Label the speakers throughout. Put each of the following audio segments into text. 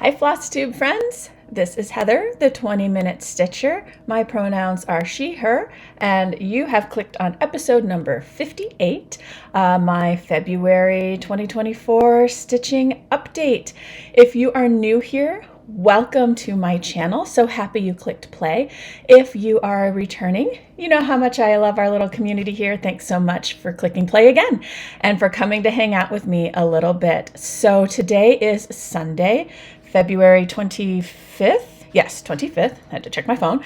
Speaker 1: Hi Flosstube friends, this is Heather, the 20-minute stitcher. My pronouns are she, her, and you have clicked on episode number 58, my February 2024 stitching update. If you are new here, welcome to my channel. So happy you clicked play. If you are returning, you know how much I love our little community here. Thanks so much for clicking play again and for coming to hang out with me a little bit. So today is Sunday, February 25th. Yes, 25th. I had to check my phone.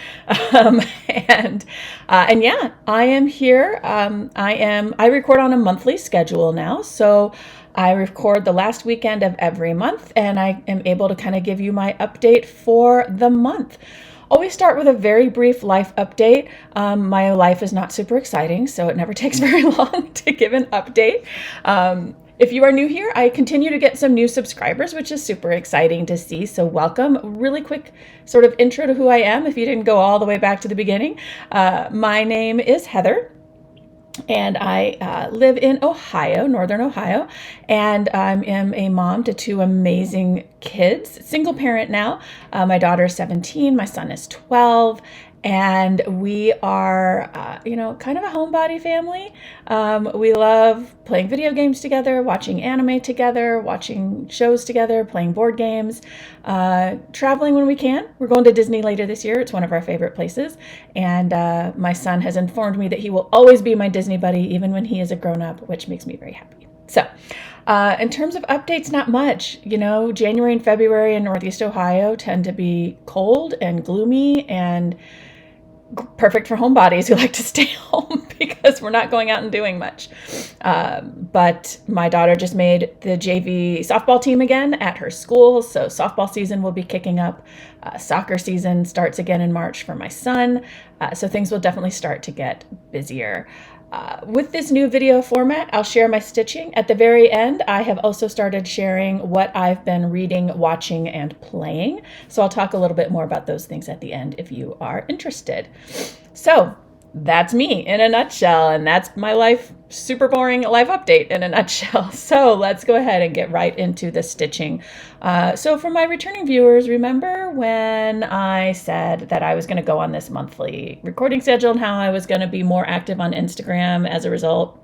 Speaker 1: And yeah, I am here. I record on a monthly schedule now. So I record the last weekend of every month, and I am able to kind of give you my update for the month. Always start with a very brief life update. My life is not super exciting, so it never takes very long to give an update. If you are new here, I continue to get some new subscribers, which is super exciting to see. So welcome. Really quick sort of intro to who I am if you didn't go all the way back to the beginning. My name is Heather, and I live in Ohio, Northern Ohio, and I am a mom to two amazing kids, single parent now. My daughter is 17, my son is 12, and we are, kind of a homebody family. We love playing video games together, watching anime together, watching shows together, playing board games, traveling when we can. We're going to Disney later this year. It's one of our favorite places. And my son has informed me that he will always be my Disney buddy, even when he is a grown-up, which makes me very happy. So in terms of updates, not much. January and February in Northeast Ohio tend to be cold and gloomy and perfect for homebodies who like to stay home because we're not going out and doing much. But my daughter just made the JV softball team again at her school. So softball season will be kicking up. Soccer season starts again in March for my son. So things will definitely start to get busier. With this new video format, I'll share my stitching. At the very end, I have also started sharing what I've been reading, watching, and playing. So I'll talk a little bit more about those things at the end if you are interested. So that's me in a nutshell, and that's my life, super boring life update in a nutshell. So let's go ahead and get right into the stitching. So for my returning viewers, remember when I said that I was going to go on this monthly recording schedule and how I was going to be more active on Instagram as a result?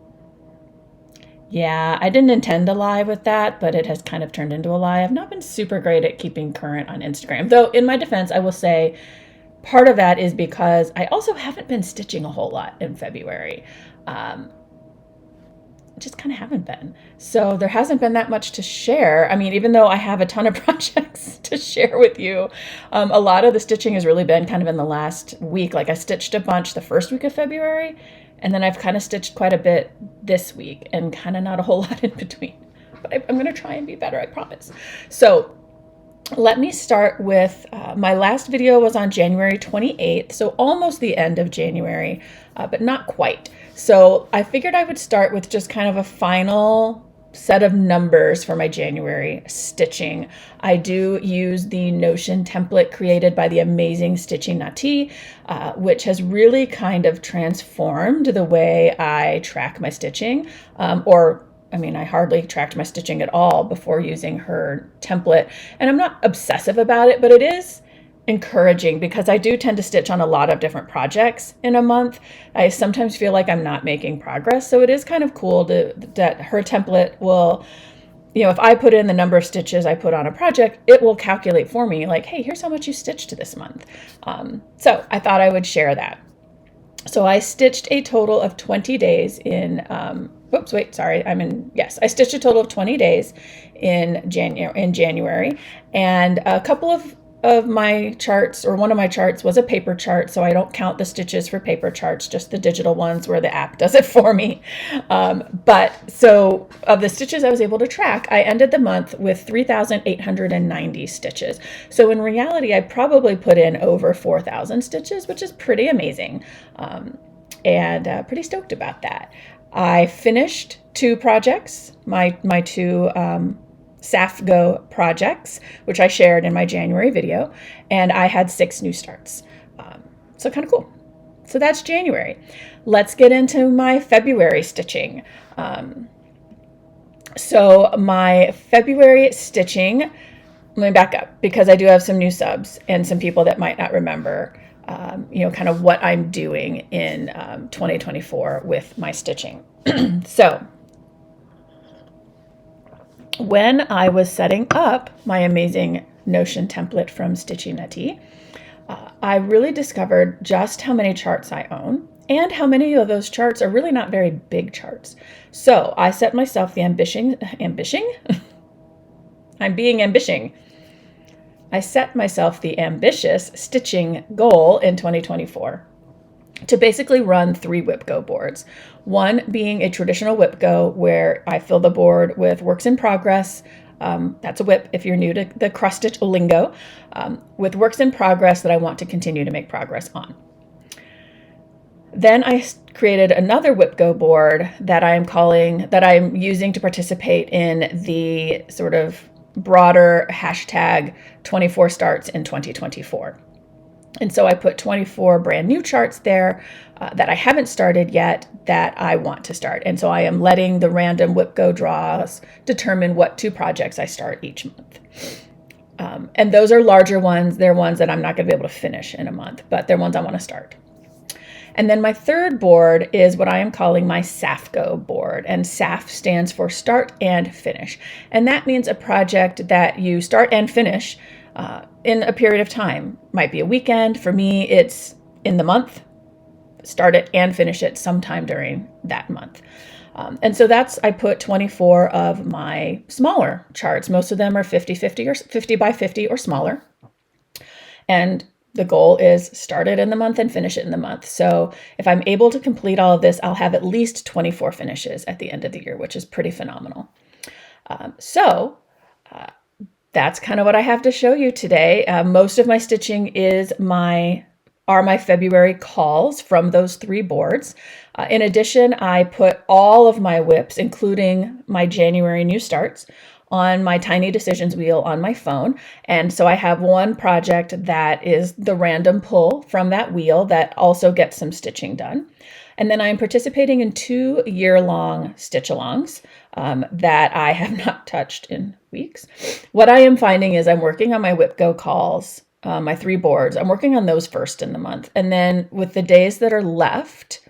Speaker 1: Yeah, I didn't intend to lie with that, but it has kind of turned into a lie. I've not been super great at keeping current on Instagram, though in my defense, I will say part of that is because I also haven't been stitching a whole lot in February. Just kind of haven't been. So there hasn't been that much to share. I mean, even though I have a ton of projects to share with you, a lot of the stitching has really been kind of in the last week. Like I stitched a bunch the first week of February, and then I've kind of stitched quite a bit this week and kind of not a whole lot in between. But I'm going to try and be better, I promise. So let me start with my last video was on January 28th, so almost the end of January, but not quite. So I figured I would start with just kind of a final set of numbers for my January stitching. I do use the Notion template created by the amazing Stitching Nati, which has really kind of transformed the way I track my stitching, I hardly tracked my stitching at all before using her template. And I'm not obsessive about it, but it is encouraging because I do tend to stitch on a lot of different projects in a month. I sometimes feel like I'm not making progress. So it is kind of cool that her template will, if I put in the number of stitches I put on a project, it will calculate for me like, hey, here's how much you stitched this month. So I thought I would share that. So I stitched a total of 20 days in, I stitched a total of 20 days in January, and a couple of my charts, or one of my charts was a paper chart, so I don't count the stitches for paper charts, just the digital ones where the app does it for me. But so of the stitches I was able to track, I ended the month with 3,890 stitches. So in reality, I probably put in over 4,000 stitches, which is pretty amazing, and pretty stoked about that. I finished two projects, my two SAF projects, which I shared in my January video, and I had 6 new starts. So kind of cool. So that's January. Let's get into my February stitching. So my February stitching let me back up because I do have some new subs and some people that might not remember, kind of what I'm doing in 2024 with my stitching. So when I was setting up my amazing Notion template from Stitchy Nutty, I really discovered just how many charts I own and how many of those charts are really not very big charts. So I set myself the ambition. I'm being ambitious. I set myself the ambitious stitching goal in 2024 to basically run 3 whip go boards. One being a traditional whip go where I fill the board with works in progress. That's a whip if you're new to the cross stitch lingo, with works in progress that I want to continue to make progress on. Then I created another whip go board that I'm using to participate in the sort of broader hashtag 24 starts in 2024. And so I put 24 brand new charts there that I haven't started yet that I want to start. And so I am letting the random whip go draws determine what 2 projects I start each month. And those are larger ones. They're ones that I'm not going to be able to finish in a month, but they're ones I want to start. And then my third board is what I am calling my SAFGO board. And SAF stands for Start and Finish. And that means a project that you start and finish in a period of time. Might be a weekend. For me, it's in the month. Start it and finish it sometime during that month. And so I put 24 of my smaller charts. Most of them are 50-50 or 50 by 50 or smaller. And the goal is start it in the month and finish it in the month. So if I'm able to complete all of this, I'll have at least 24 finishes at the end of the year, which is pretty phenomenal. That's kind of what I have to show you today. Most of my stitching are my February calls from those 3 boards. In addition, I put all of my whips, including my January new starts, on my Tiny Decisions wheel on my phone. And so I have one project that is the random pull from that wheel that also gets some stitching done. And then I'm participating in 2 year-long stitch-alongs that I have not touched in weeks. What I am finding is I'm working on my whip go calls, my 3 boards. I'm working on those first in the month. And then with the days that are left,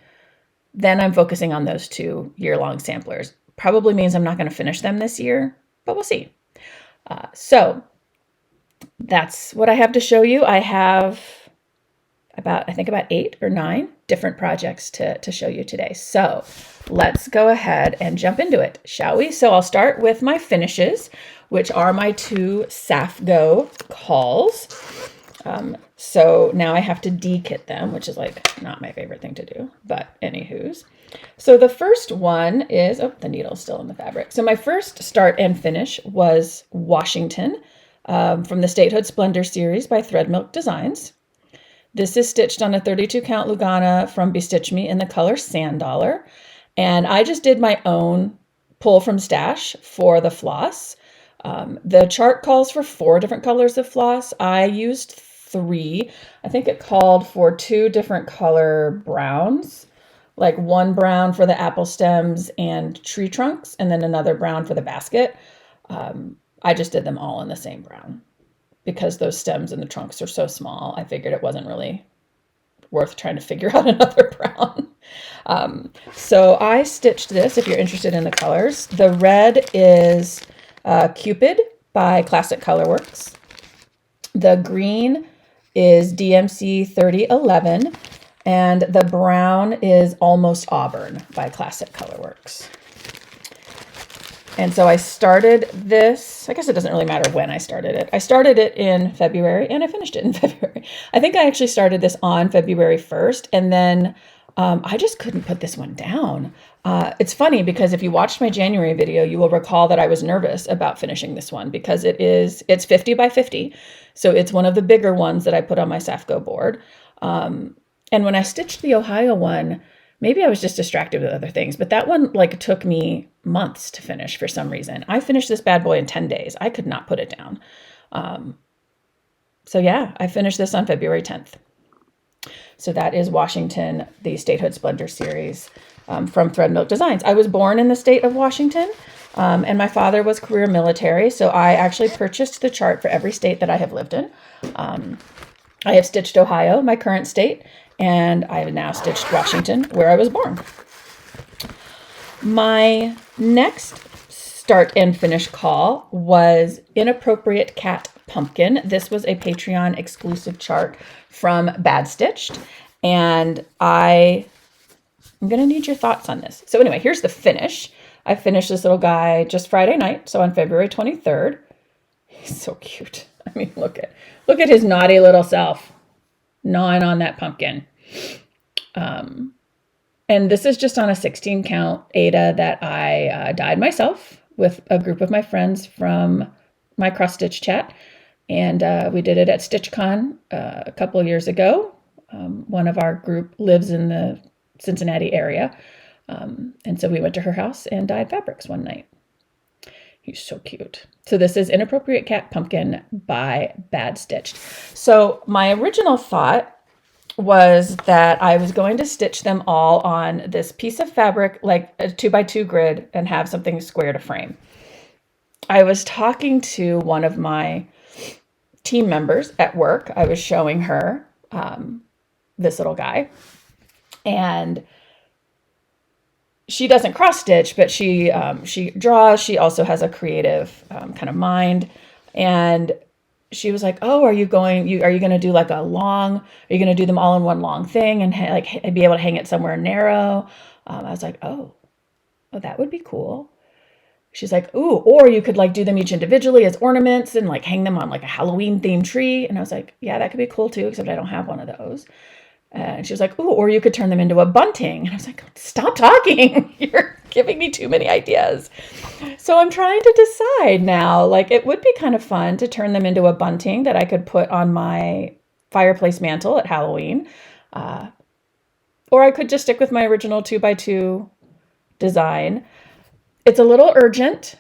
Speaker 1: then I'm focusing on those 2 year-long samplers. Probably means I'm not going to finish them this year, but we'll see. So that's what I have to show you. I have about 8 or 9 different projects to show you today. So let's go ahead and jump into it, shall we? So I'll start with my finishes, which are my 2 SAFGO calls. So now I have to de-kit them, which is not my favorite thing to do, but anywho's. So the first one is, the needle's still in the fabric. So my first start and finish was Washington from the Statehood Splendor series by Threadmilk Designs. This is stitched on a 32 count Lugana from Bestitch Me in the color Sand Dollar. And I just did my own pull from stash for the floss. The chart calls for 4 different colors of floss. I used 3. I think it called for 2 different color browns, like one brown for the apple stems and tree trunks, and then another brown for the basket. I just did them all in the same brown because those stems and the trunks are so small. I figured it wasn't really worth trying to figure out another brown. So I stitched this, if you're interested in the colors. The red is Cupid by Classic Colorworks. The green is DMC 3011, and the brown is Almost Auburn by Classic Colorworks. And so I started this, I guess it doesn't really matter when I started it. I started it in February and I finished it in February. I think I actually started this on February 1st, and then I just couldn't put this one down. It's funny because if you watched my January video, you will recall that I was nervous about finishing this one because it's 50 by 50. So it's one of the bigger ones that I put on my SAFGO board. And when I stitched the Ohio one, maybe I was just distracted with other things, but that one took me months to finish for some reason. I finished this bad boy in 10 days. I could not put it down. So yeah, I finished this on February 10th. So that is Washington, the Statehood Splendor series from Threadmilk Designs. I was born in the state of Washington. And my father was career military, so I actually purchased the chart for every state that I have lived in. I have stitched Ohio, my current state, and I have now stitched Washington, where I was born. My next start and finish call was Inappropriate Cat Pumpkin. This was a Patreon exclusive chart from Bad Stitched, and I'm going to need your thoughts on this. So anyway, here's the finish. I finished this little guy just Friday night, so on February 23rd. He's so cute. I mean, look at his naughty little self gnawing on that pumpkin. And this is just on a 16 count Aida that I dyed myself with a group of my friends from my cross stitch chat. And we did it at StitchCon a couple of years ago. One of our group lives in the Cincinnati area. And so we went to her house and dyed fabrics one night. He's so cute. So this is Inappropriate Cat Pumpkin by Bad Stitched. So my original thought was that I was going to stitch them all on this piece of fabric, like a 2x2 grid, and have something square to frame. I was talking to one of my team members at work. I was showing her this little guy, and she doesn't cross stitch, but she draws. She also has a creative kind of mind, and she was like, "Oh, are you going to do like a long? Are you going to do them all in one long thing and be able to hang it somewhere narrow?" I was like, "Oh, that would be cool." She's like, "Ooh, or you could like do them each individually as ornaments and like hang them on like a Halloween themed tree." And I was like, "Yeah, that could be cool too, except I don't have one of those." And she was like, "Ooh, or you could turn them into a bunting." And I was like, "Stop talking. You're giving me too many ideas." So I'm trying to decide now, like it would be kind of fun to turn them into a bunting that I could put on my fireplace mantle at Halloween. Or I could just stick with my original 2x2 design. It's a little urgent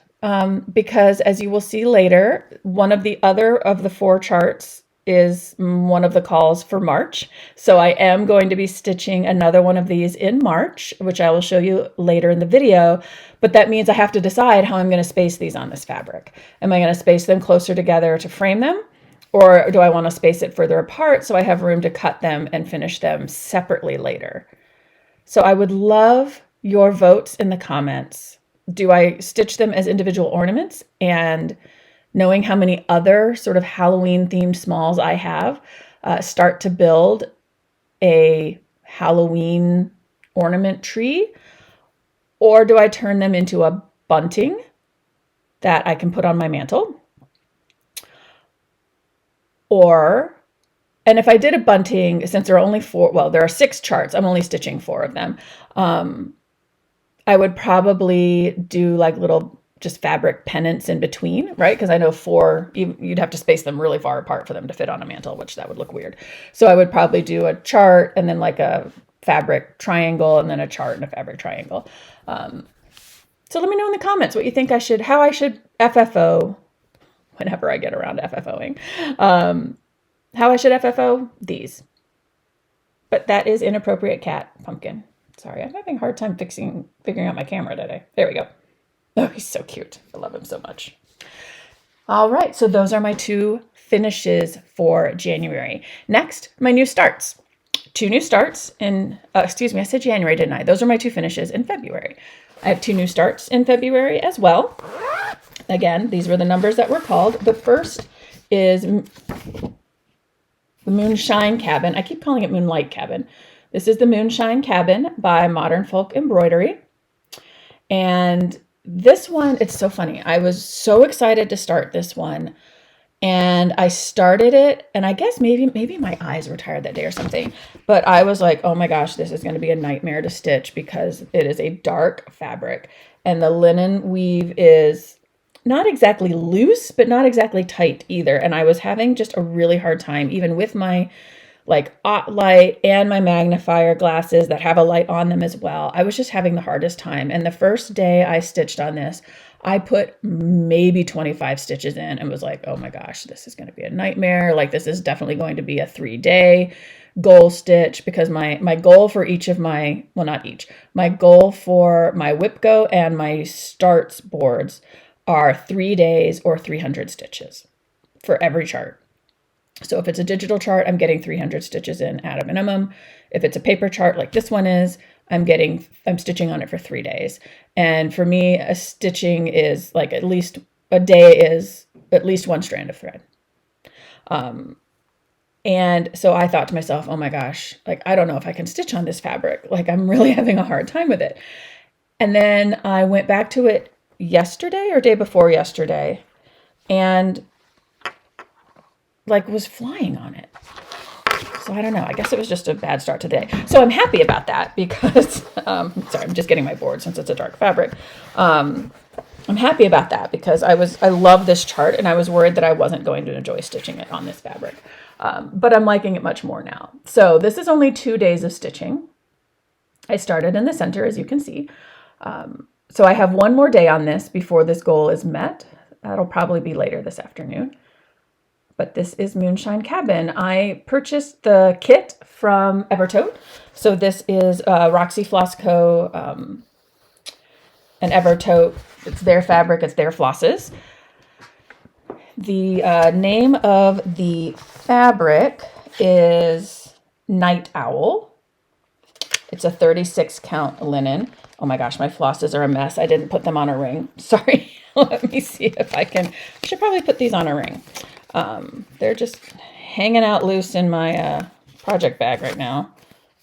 Speaker 1: because, as you will see later, one of the other of the 4 charts is one of the calls for March. So I am going to be stitching another one of these in March, which I will show you later in the video. But that means I have to decide how I'm going to space these on this fabric. Am I going to space them closer together to frame them? Or do I want to space it further apart so I have room to cut them and finish them separately later? So I would love your votes in the comments. Do I stitch them as individual ornaments? And knowing how many other sort of Halloween themed smalls I have, start to build a Halloween ornament tree? Or do I turn them into a bunting that I can put on my mantle? And if I did a bunting, since there are only 4, well, there are 6 charts, I'm only stitching 4 of them. I would probably do like little just fabric pennants in between, right? Because I know 4, you'd have to space them really far apart for them to fit on a mantle, which that would look weird. So I would probably do a chart and then like a fabric triangle and then a chart and a fabric triangle. So let me know in the comments what you think how I should FFO whenever I get around to FFOing. How I should FFO these. But that is Inappropriate Cat Pumpkin. Sorry, I'm having a hard time figuring out my camera today. There we go. Oh, he's so cute. I love him so much. All right, so those are my 2 finishes for January. Next, my new starts. 2 new starts in, excuse me, I said January, didn't I? Those are my 2 finishes in February. I have 2 new starts in February as well. Again, these were the numbers that were called. The first is the Moonshine Cabin. I keep calling it Moonlight Cabin. This is the Moonshine Cabin by Modern Folk Embroidery. And this one, it's so funny. I was so excited to start this one. And I started it, and I guess maybe my eyes were tired that day or something. But I was like, oh my gosh, this is going to be a nightmare to stitch because it is a dark fabric. And the linen weave is not exactly loose, but not exactly tight either. And I was having just a really hard time, even with my like light and my magnifier glasses that have a light on them as well. I was just having the hardest time. And the first day I stitched on this, I put maybe 25 stitches in and was like, oh my gosh, this is going to be a nightmare. Like, this is definitely going to be a 3-day goal stitch, because my goal for each of my, well, not each, my goal for my WIPGO and my starts boards are 3 days or 300 stitches for every chart. So if it's a digital chart, I'm getting 300 stitches in at a minimum. If it's a paper chart like this one is, I'm stitching on it for 3 days. And for me, a stitching is like at least a day is at least one strand of thread. And so I thought to myself, oh my gosh, like, I don't know if I can stitch on this fabric. Like, I'm really having a hard time with it. And then I went back to it yesterday or day before yesterday and like was flying on it. So I don't know. I guess it was just a bad start to the day. So I'm happy about that because, sorry, I'm just getting my board since it's a dark fabric. I'm happy about that because I love this chart and I was worried that I wasn't going to enjoy stitching it on this fabric. But I'm liking it much more now. So this is only 2 days of stitching. I started in the center, as you can see. So I have one more day on this before this goal is met. That'll probably be later this afternoon. But this is Moonshine Cabin. I purchased the kit from Evertote. So this is Roxy Floss Co. And Evertote. It's their fabric. It's their flosses. The name of the fabric is Night Owl. It's a 36 count linen. Oh my gosh, my flosses are a mess. I didn't put them on a ring. Sorry. Let me see if I can. I should probably put these on a ring. They're just hanging out loose in my project bag right now,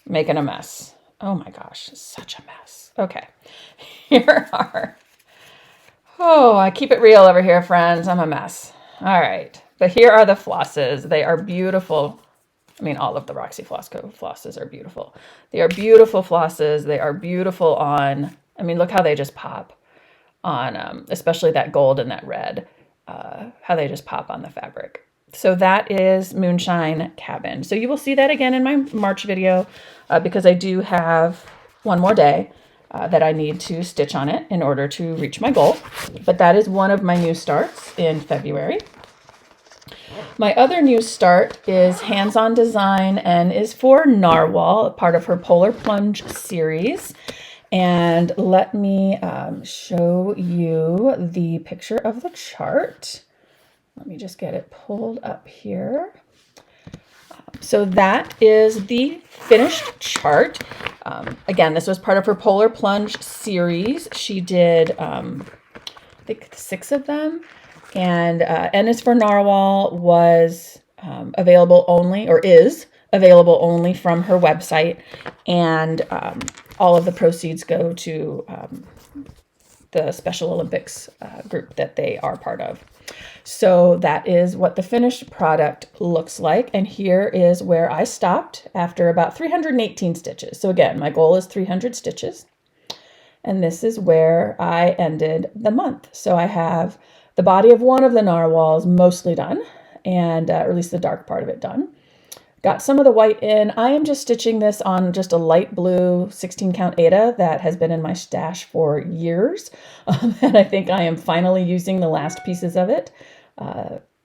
Speaker 1: making a mess. Oh my gosh, such a mess. Okay, here are. Oh, I keep it real over here, friends. I'm a mess. All right, but here are the flosses. They are beautiful. I mean, all of the Roxy Floss Co. flosses are beautiful. They are beautiful flosses. They are beautiful on, I mean, look how they just pop on, especially that gold and that red. How they just pop on the fabric. So that is Moonshine Cabin. So you will see that again in my March video because I do have one more day that I need to stitch on it in order to reach my goal. But that is one of my new starts in February. My other new start is hands-on design and is for Narwhal, part of her Polar Plunge series. And let me show you the picture of the chart. Let me just get it pulled up here. So that is the finished chart. Again, this was part of her Polar Plunge series. She did, I think, 6 of them. And N is for Narwhal was available only, or is available only from her website. And all of the proceeds go to the Special Olympics group that they are part of. So that is what the finished product looks like. And here is where I stopped after about 318 stitches. So again, my goal is 300 stitches. And this is where I ended the month. So I have the body of one of the narwhals mostly done, and or at least the dark part of it done. Got some of the white in. I am just stitching this on just a light blue 16 count Aida that has been in my stash for years. And I think I am finally using the last pieces of it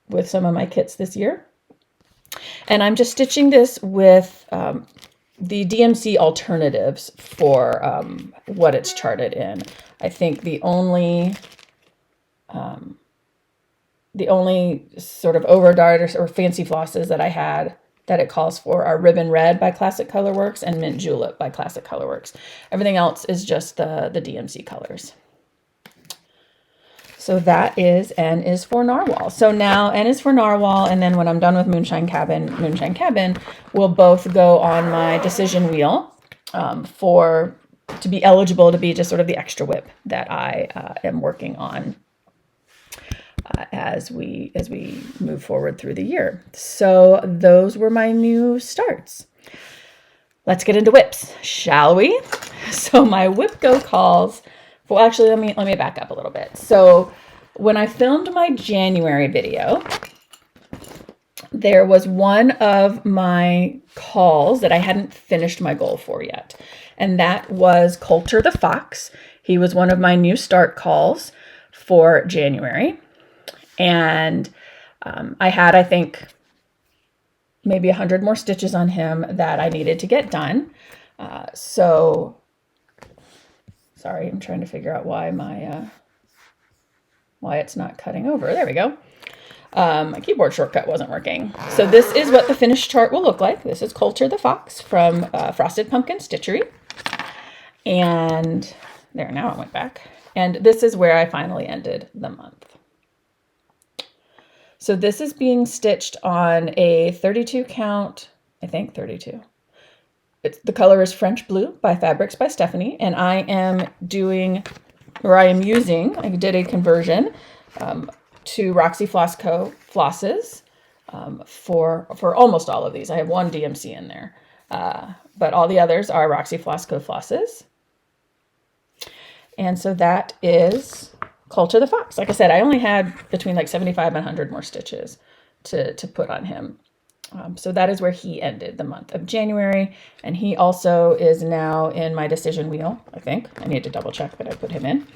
Speaker 1: with some of my kits this year. And I'm just stitching this with the DMC alternatives for what it's charted in. I think the only sort of over dart or fancy flosses that I had that it calls for are Ribbon Red by Classic Colorworks and Mint Julep by Classic Colorworks. Everything else is just the DMC colors. So that is N is for Narwhal. So now N is for Narwhal, and then when I'm done with Moonshine Cabin will both go on my decision wheel to be eligible to be just sort of the extra whip that I am working on as we move forward through the year. So those were my new starts. Let's get into whips, shall we? So my whip go calls. Well, actually, let me back up a little bit. So when I filmed my January video, there was one of my calls that I hadn't finished my goal for yet, and that was Coulter the Fox. He was one of my new start calls for January. And I had, I think, maybe 100 more stitches on him that I needed to get done. So, sorry, I'm trying to figure out why why it's not cutting over. There we go. My keyboard shortcut wasn't working. So this is what the finished chart will look like. This is Coulter the Fox from Frosted Pumpkin Stitchery. And there, now it went back. And this is where I finally ended the month. So this is being stitched on a 32 count, I think 32. The color is French Blue by Fabrics by Stephanie. And I am using, I did a conversion to Roxy Floss Co. flosses for almost all of these. I have one DMC in there, but all the others are Roxy Floss Co. flosses. And so that is Coulter the Fox. Like I said, I only had between like 75 and 100 more stitches to put on him. So that is where he ended the month of January. And he also is now in my decision wheel, I think. I need to double check that I put him in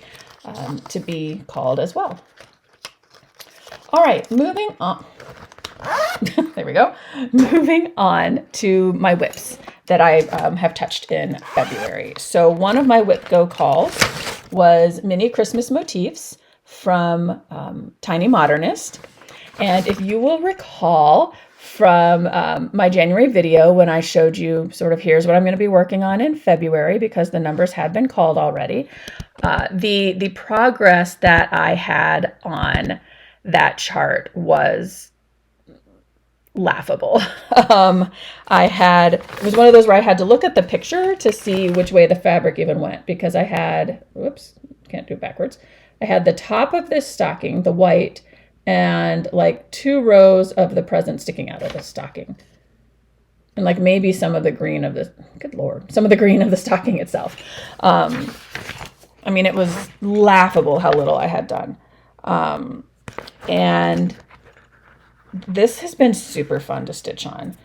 Speaker 1: to be called as well. All right, moving on. There we go. Moving on to my whips that I have touched in February. So one of my whip go calls was Mini Christmas Motifs from Tiny Modernist. And if you will recall from my January video when I showed you sort of here's what I'm going to be working on in February because the numbers had been called already, the progress that I had on that chart was laughable. It was one of those where I had to look at the picture to see which way the fabric even went because I had, whoops, can't do it backwards. I had the top of this stocking, the white, and like 2 rows of the present sticking out of the stocking. And like maybe some of the green of the, good Lord, some of the green of the stocking itself. I mean, it was laughable how little I had done. And this has been super fun to stitch on.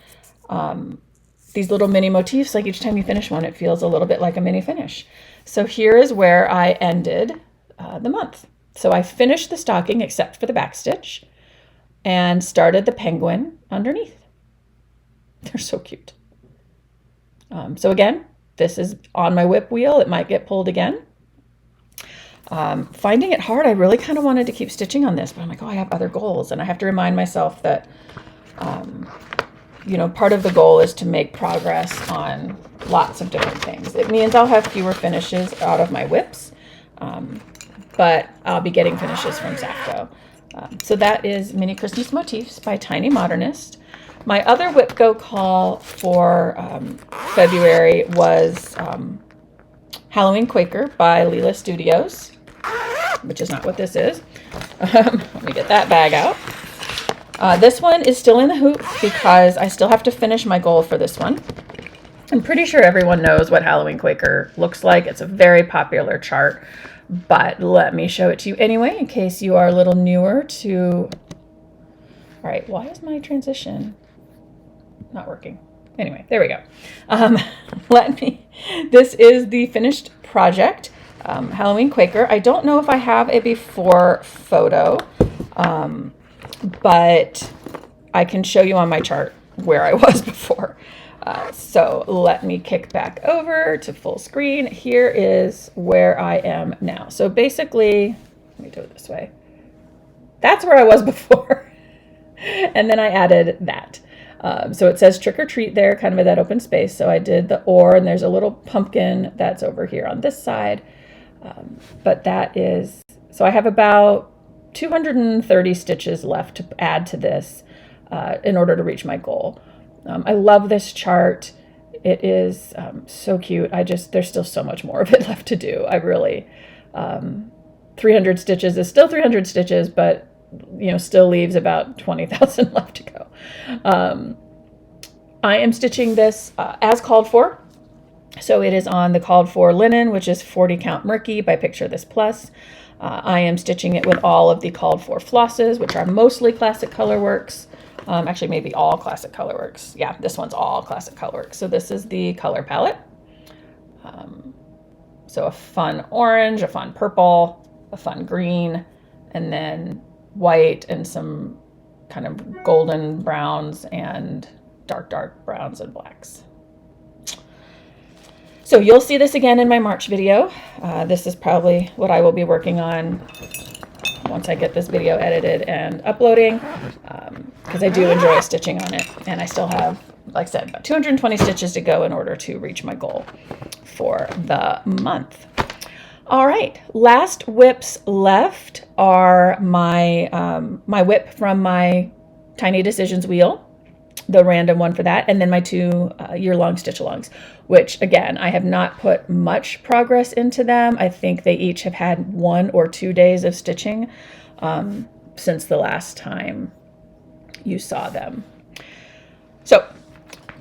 Speaker 1: These little mini motifs, like each time you finish one, it feels a little bit like a mini finish. So here is where I ended the month. So I finished the stocking except for the back stitch and started the penguin underneath. They're so cute. So again, this is on my whip wheel. It might get pulled again. Finding it hard, I really kind of wanted to keep stitching on this, but I'm like, oh, I have other goals. And I have to remind myself that, part of the goal is to make progress on lots of different things. It means I'll have fewer finishes out of my whips, but I'll be getting finishes from Zafco. So that is Mini Christmas Motifs by Tiny Modernist. My other whip go call for February was Halloween Quaker by Lila Studios, which is not what this is. Let me get that bag out. This one is still in the hoop because I still have to finish my goal for this one. I'm pretty sure everyone knows what Halloween Quaker looks like. It's a very popular chart, but let me show it to you anyway in case you are a little newer to... All right, why is my transition not working? Anyway, there we go. This is the finished project, Halloween Quaker. I don't know if I have a before photo, but I can show you on my chart where I was before. So let me kick back over to full screen. Here is where I am now. So basically, let me do it this way. That's where I was before. And then I added that. So it says trick or treat there, kind of in that open space. So I did the or, and there's a little pumpkin that's over here on this side. But that is, so I have about 230 stitches left to add to this in order to reach my goal. I love this chart. It is so cute. There's still so much more of it left to do. 300 stitches is still 300 stitches, but still leaves about 20,000 left to go. I am stitching this as called for. So it is on the called for linen, which is 40 count murky by Picture This Plus. I am stitching it with all of the called for flosses, which are mostly Classic Colorworks. Actually, maybe all Classic Colorworks. Yeah, this one's all Classic Colorworks. So this is the color palette. So a fun orange, a fun purple, a fun green, and then white and some kind of golden browns and dark browns and blacks. So you'll see this again in my March video. This is probably what I will be working on once I get this video edited and uploading, because I do enjoy stitching on it, and I still have, like I said, about 220 stitches to go in order to reach my goal for the month. All right, last whips left are my my whip from my Tiny Decisions wheel, the random one for that, and then my 2 year-long stitch-alongs, which again, I have not put much progress into them. I think they each have had 1 or 2 days of stitching since the last time you saw them. So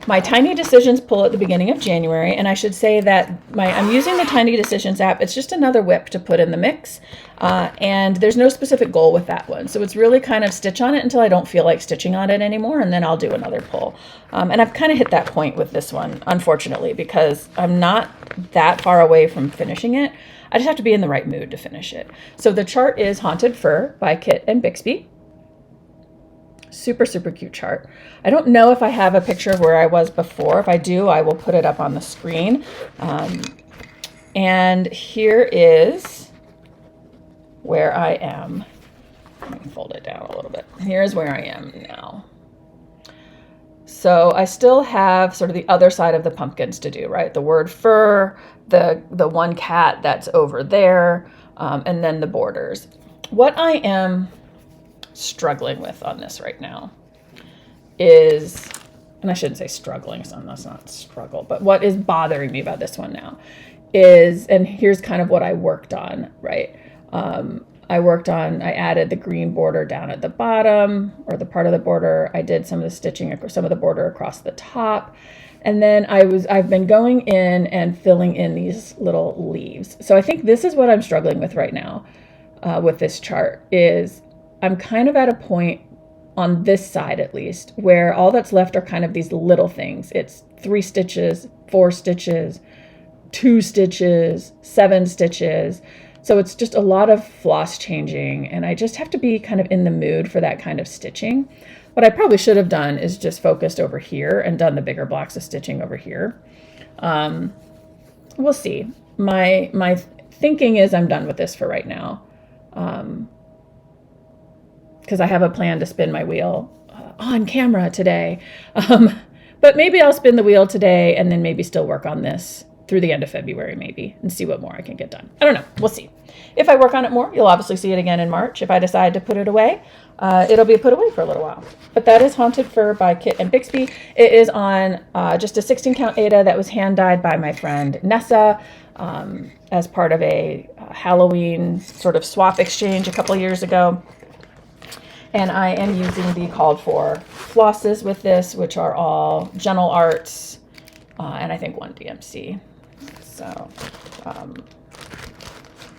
Speaker 1: my Tiny Decisions pull at the beginning of January, and I should say that I'm using the Tiny Decisions app. It's just another whip to put in the mix, and there's no specific goal with that one. So it's really kind of stitch on it until I don't feel like stitching on it anymore, and then I'll do another pull. And I've kind of hit that point with this one, unfortunately, because I'm not that far away from finishing it. I just have to be in the right mood to finish it. So the chart is Haunted Fur by Kit and Bixby. Super, super cute chart. I don't know if I have a picture of where I was before. If I do, I will put it up on the screen. And here is where I am. Let me fold it down a little bit. Here's where I am now. So I still have sort of the other side of the pumpkins to do, right? The word fur, the one cat that's over there, and then the borders. What I am struggling with on this right now is, and I shouldn't say struggling, so that's not struggle, but what is bothering me about this one now is, and here's kind of what I worked on, right? I added the green border down at the bottom, or the part of the border. I did some of the stitching, some of the border across the top. And then I've been going in and filling in these little leaves. So I think this is what I'm struggling with right now with this chart is I'm kind of at a point on this side, at least, where all that's left are kind of these little things. It's 3 stitches, 4 stitches, 2 stitches, 7 stitches. So it's just a lot of floss changing, and I just have to be kind of in the mood for that kind of stitching. What I probably should have done is just focused over here and done the bigger blocks of stitching over here. We'll see. My thinking is I'm done with this for right now. Because I have a plan to spin my wheel on camera today. But maybe I'll spin the wheel today and then maybe still work on this through the end of February maybe and see what more I can get done. I don't know. We'll see. If I work on it more, you'll obviously see it again in March. If I decide to put it away, it'll be put away for a little while. But that is Haunted Fur by Kit and Bixby. It is on just a 16 count Aida that was hand dyed by my friend Nessa as part of a Halloween sort of swap exchange a couple years ago. And I am using the called for flosses with this, which are all Gentle Arts, and I think 1 DMC. So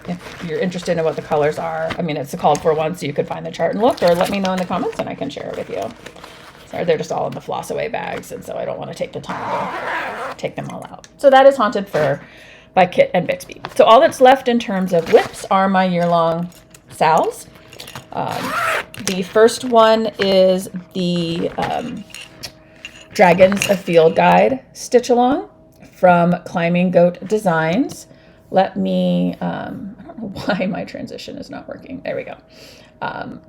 Speaker 1: if you're interested in what the colors are, I mean, it's a called for one, so you could find the chart and look, or let me know in the comments and I can share it with you. Sorry, they're just all in the floss away bags, and so I don't want to take the time to take them all out. So that is Haunted Fur by Kit and Bixby. So all that's left in terms of whips are my year-long sals. The first one is the Dragons of Field Guide Stitch Along from Climbing Goat Designs. Let me, I don't know why my transition is not working. There we go.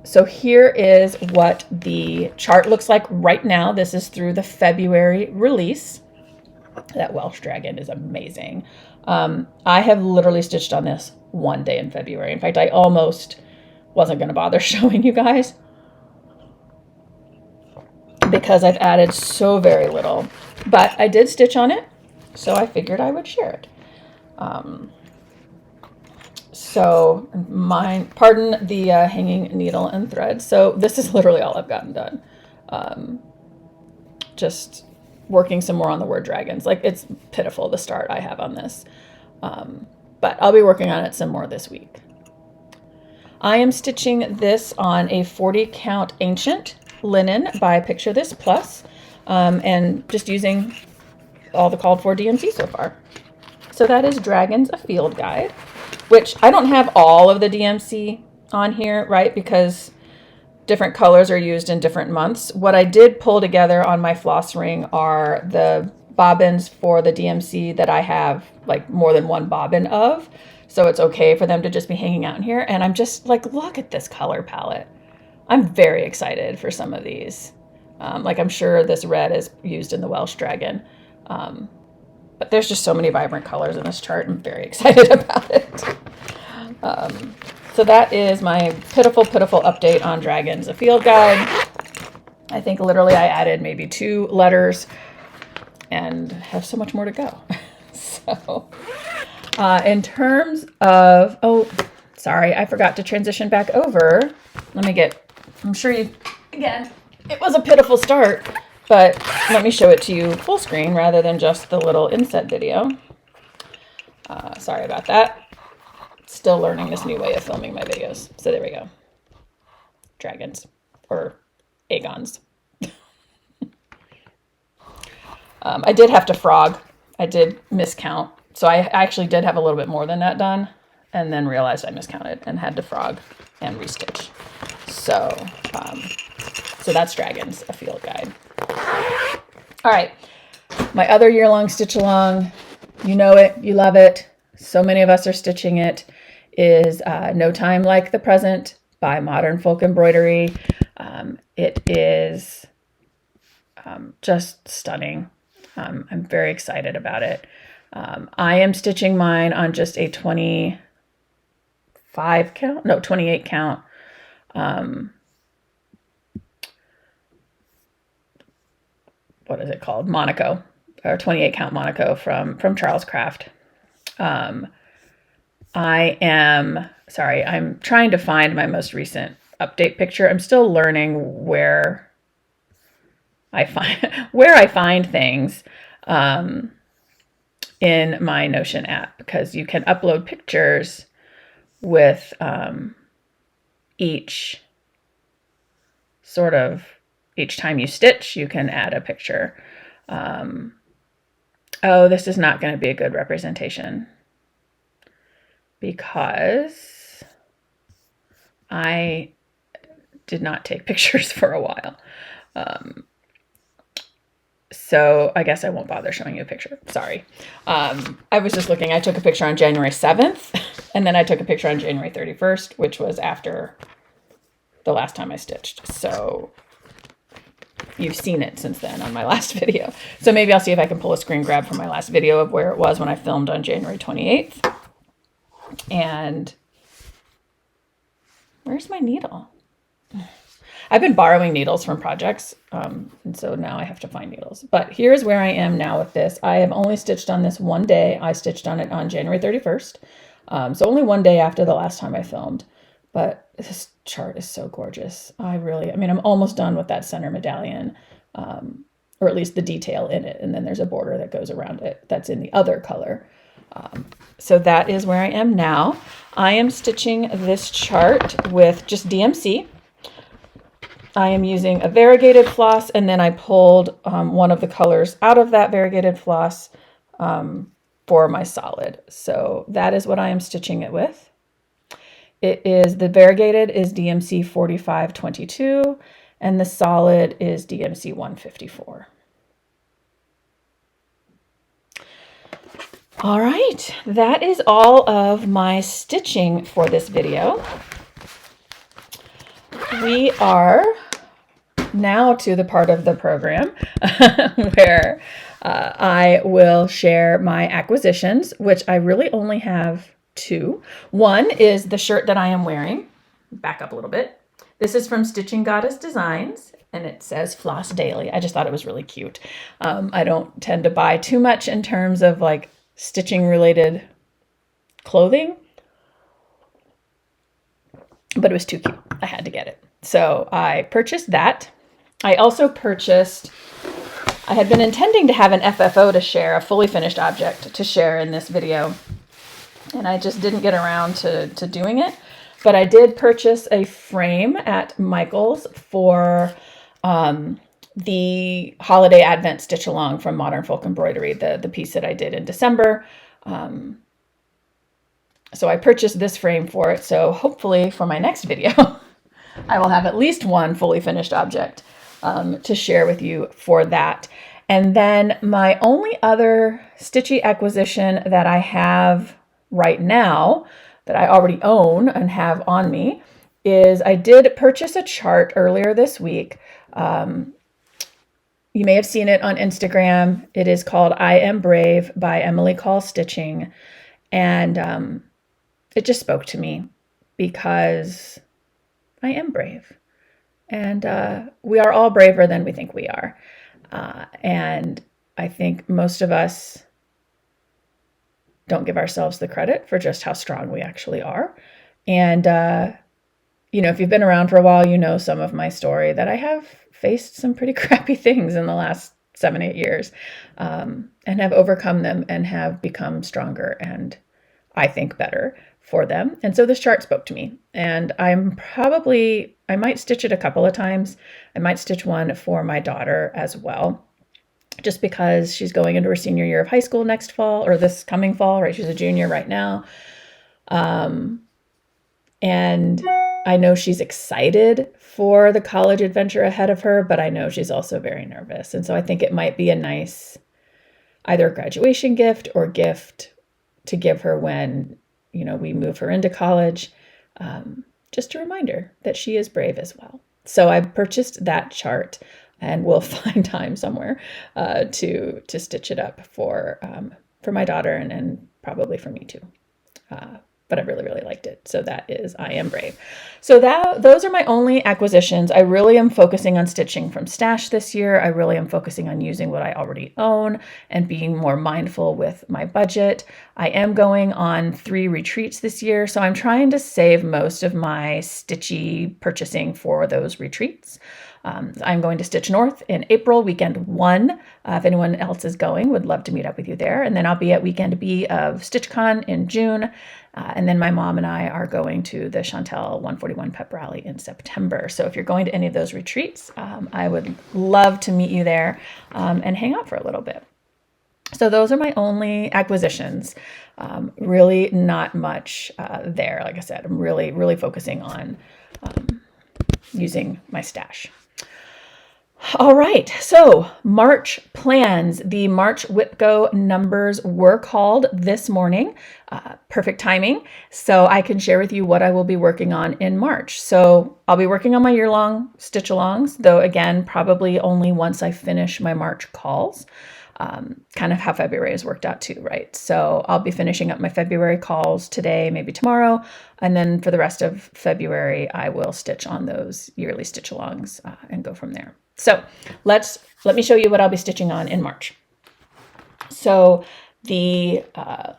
Speaker 1: So here is what the chart looks like right now. This is through the February release. That Welsh dragon is amazing. I have literally stitched on this 1 day in February. In fact, I almost wasn't going to bother showing you guys because I've added so very little, but I did stitch on it, so I figured I would share it. So pardon the hanging needle and thread. So this is literally all I've gotten done. Just working some more on the word dragons. Like, it's pitiful, the start I have on this. But I'll be working on it some more this week. I am stitching this on a 40 count ancient linen by Picture This Plus, and just using all the called for DMC so far. So that is Dragons, a Field Guide. which I don't have all of the DMC on here, right? Because different colors are used in different months. What I did pull together on my floss ring are the bobbins for the DMC that I have like more than one bobbin of. So it's okay for them to just be hanging out in here. And I'm just like, look at this color palette. I'm very excited for some of these. Like I'm sure this red is used in the Welsh Dragon. But there's just so many vibrant colors in this chart. I'm very excited about it. So that is my pitiful, pitiful update on Dragons, a field guide. I think literally I added maybe 2 letters and have so much more to go. So in terms of, oh, sorry, I forgot to transition back over. I'm sure you, again, it was a pitiful start, but let me show it to you full screen rather than just the little inset video. Sorry about that. Still learning this new way of filming my videos. So there we go. Dragons or Aegons. I did have to frog. I did miscount. So I actually did have a little bit more than that done and then realized I miscounted and had to frog and restitch. So, so that's Dragons, a field guide. All right. My other year-long stitch along, you know it, you love it. So many of us are stitching it, is No Time Like the Present by Modern Folk Embroidery. It is just stunning. I'm very excited about it. I am stitching mine on just a 28 count. What is it called? Monaco, or 28 count Monaco from Charles Craft. I'm trying to find my most recent update picture. I'm still learning where I find things in my Notion app, because you can upload pictures with each time you stitch, you can add a picture. Oh, this is not going to be a good representation because I did not take pictures for a while. So I guess I won't bother showing you a picture. Sorry. I was just looking. I took a picture on January 7th, and then I took a picture on January 31st, which was after the last time I stitched. So you've seen it since then on my last video. So maybe I'll see if I can pull a screen grab from my last video of where it was when I filmed on January 28th. And where's my needle? I've been borrowing needles from projects, and so now I have to find needles. But here's where I am now with this. I have only stitched on this one day. I stitched on it on January 31st, so only one day after the last time I filmed. But this chart is so gorgeous. I'm almost done with that center medallion, or at least the detail in it. And then there's a border that goes around it that's in the other color. So that is where I am now. I am stitching this chart with just DMC. I am using a variegated floss, and then I pulled one of the colors out of that variegated floss for my solid. So that is what I am stitching it with. The variegated is DMC 4522, and the solid is DMC 154. All right, that is all of my stitching for this video. We are now to the part of the program where I will share my acquisitions, which I really only have 2. One is the shirt that I am wearing. Back up a little bit. This is from Stitching Goddess Designs, and it says Floss Daily. I just thought it was really cute. I don't tend to buy too much in terms of like stitching related clothing, but it was too cute. I had to get it. So I purchased that. I also purchased, I had been intending to have an FFO to share, a fully finished object to share in this video, and I just didn't get around to doing it. But I did purchase a frame at Michael's for the Holiday Advent Stitch Along from Modern Folk Embroidery, the piece that I did in December. So I purchased this frame for it. So hopefully for my next video, I will have at least one fully finished object to share with you for that. And then my only other Stitchy acquisition that I have right now, that I already own and have on me, is I did purchase a chart earlier this week. You may have seen it on Instagram. It is called I Am Brave by Emily Call Stitching. And it just spoke to me because I am brave. And we are all braver than we think we are. And I think most of us don't give ourselves the credit for just how strong we actually are. And, if you've been around for a while, you know some of my story that I have faced some pretty crappy things in the last 7-8 years, and have overcome them and have become stronger and I think better for them. And so this chart spoke to me, and I might stitch it a couple of times. I might stitch one for my daughter as well, just because she's going into her senior year of high school next fall, or this coming fall, right? She's a junior right now. And I know she's excited for the college adventure ahead of her, but I know she's also very nervous. And so I think it might be a nice either graduation gift or gift to give her when, we move her into college, just a reminder that she is brave as well. So I purchased that chart, and we'll find time somewhere to stitch it up for my daughter and probably for me too. But I really, really liked it. So that is I Am Brave. So those are my only acquisitions. I really am focusing on stitching from stash this year. I really am focusing on using what I already own and being more mindful with my budget. I am going on 3 retreats this year, so I'm trying to save most of my stitchy purchasing for those retreats. I'm going to Stitch North in April, weekend 1. If anyone else is going, would love to meet up with you there. And then I'll be at weekend B of StitchCon in June. And then my mom and I are going to the Chantel 141 Pep Rally in September. So if you're going to any of those retreats, I would love to meet you there and hang out for a little bit. So those are my only acquisitions. Really not much there. Like I said, I'm really, really focusing on using my stash. All right, so March plans. The March WIPGO numbers were called this morning. Perfect timing. So I can share with you what I will be working on in March. So I'll be working on my year-long stitch-alongs, though again, probably only once I finish my March calls. Kind of how February has worked out too, right? So I'll be finishing up my February calls today, maybe tomorrow. And then for the rest of February, I will stitch on those yearly stitch-alongs and go from there. So let me show you what I'll be stitching on in March. So I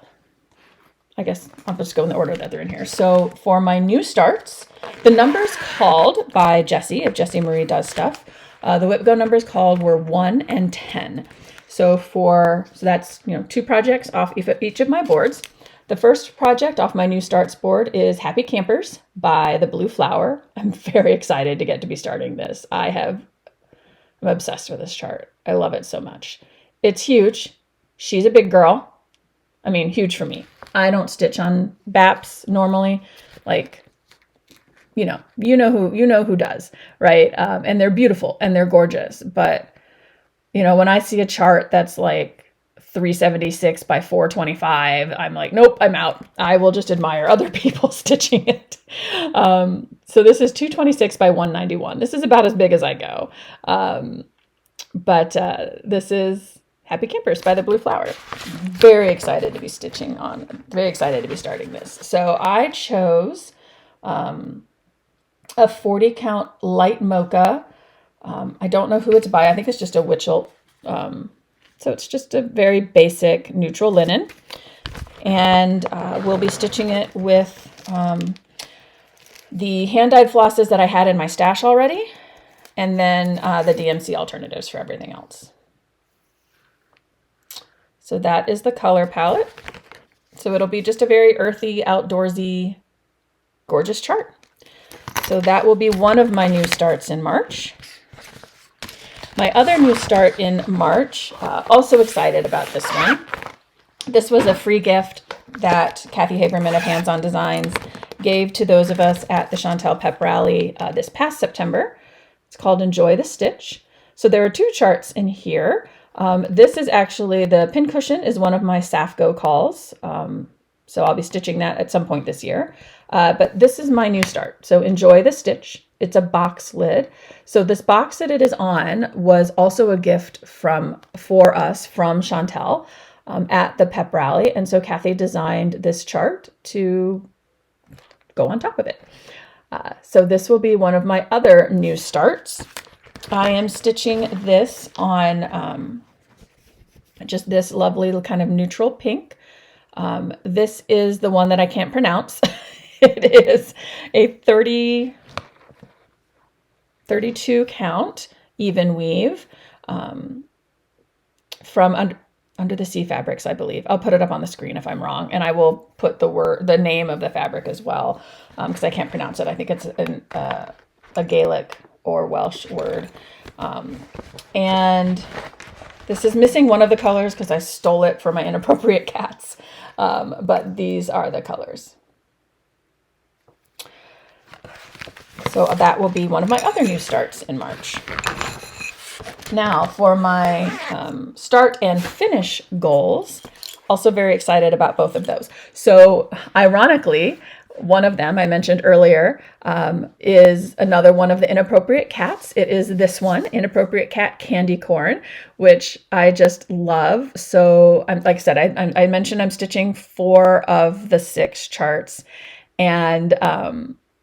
Speaker 1: guess I'll just go in the order that they're in here. So for my new starts, the numbers called by Jessie, if Jessie Marie does stuff, the WIPGO numbers called were 1 and 10. So that's 2 projects off each of my boards. The first project off my new starts board is Happy Campers by the Blue Flower. I'm very excited to get to be starting this. I'm obsessed with this chart. I love it so much. It's huge. She's a big girl. I mean, huge for me. I don't stitch on BAPs normally. Like, you know who does, right? And they're beautiful and they're gorgeous. But, when I see a chart that's like 376 by 425, I'm like, nope, I'm out. I will just admire other people stitching it. So this is 226 by 191. This is about as big as I go. But this is Happy Campers by the Blue Flower. Very excited to be stitching on. Very excited to be starting this. So I chose a 40 count light mocha. I don't know who it's by. I think it's just a Witchell. So it's just a very basic neutral linen. And we'll be stitching it with the hand-dyed flosses that I had in my stash already, and then the DMC alternatives for everything else. So that is the color palette. So it'll be just a very earthy, outdoorsy, gorgeous chart. So that will be one of my new starts in March. My other new start in March, also excited about this one. This was a free gift that Kathy Haberman of Hands On Designs gave to those of us at the Chantel Pep Rally this past September. It's called Enjoy the Stitch. So there are 2 charts in here. This is actually, the pincushion is one of my Safgo calls. So I'll be stitching that at some point this year. But this is my new start. So Enjoy the Stitch. It's a box lid. So this box that it is on was also a gift for us from Chantel at the Pep Rally. And so Kathy designed this chart to go on top of it. So this will be one of my other new starts. I am stitching this on just this lovely kind of neutral pink. This is the one that I can't pronounce. It is a 32 count even weave from Under the Sea Fabrics, I believe. I'll put it up on the screen if I'm wrong, and I will put the name of the fabric as well, because I can't pronounce it. I think it's a Gaelic or Welsh word. And this is missing one of the colors because I stole it for my Inappropriate cats, but these are the colors. So that will be one of my other new starts in March. Now for my start and finish goals, also very excited about both of those. So ironically, one of them I mentioned earlier is another one of the Inappropriate cats. It is this one, Inappropriate Cat Candy Corn, which I just love. So like I said, I mentioned I'm stitching 4 of the 6 charts, and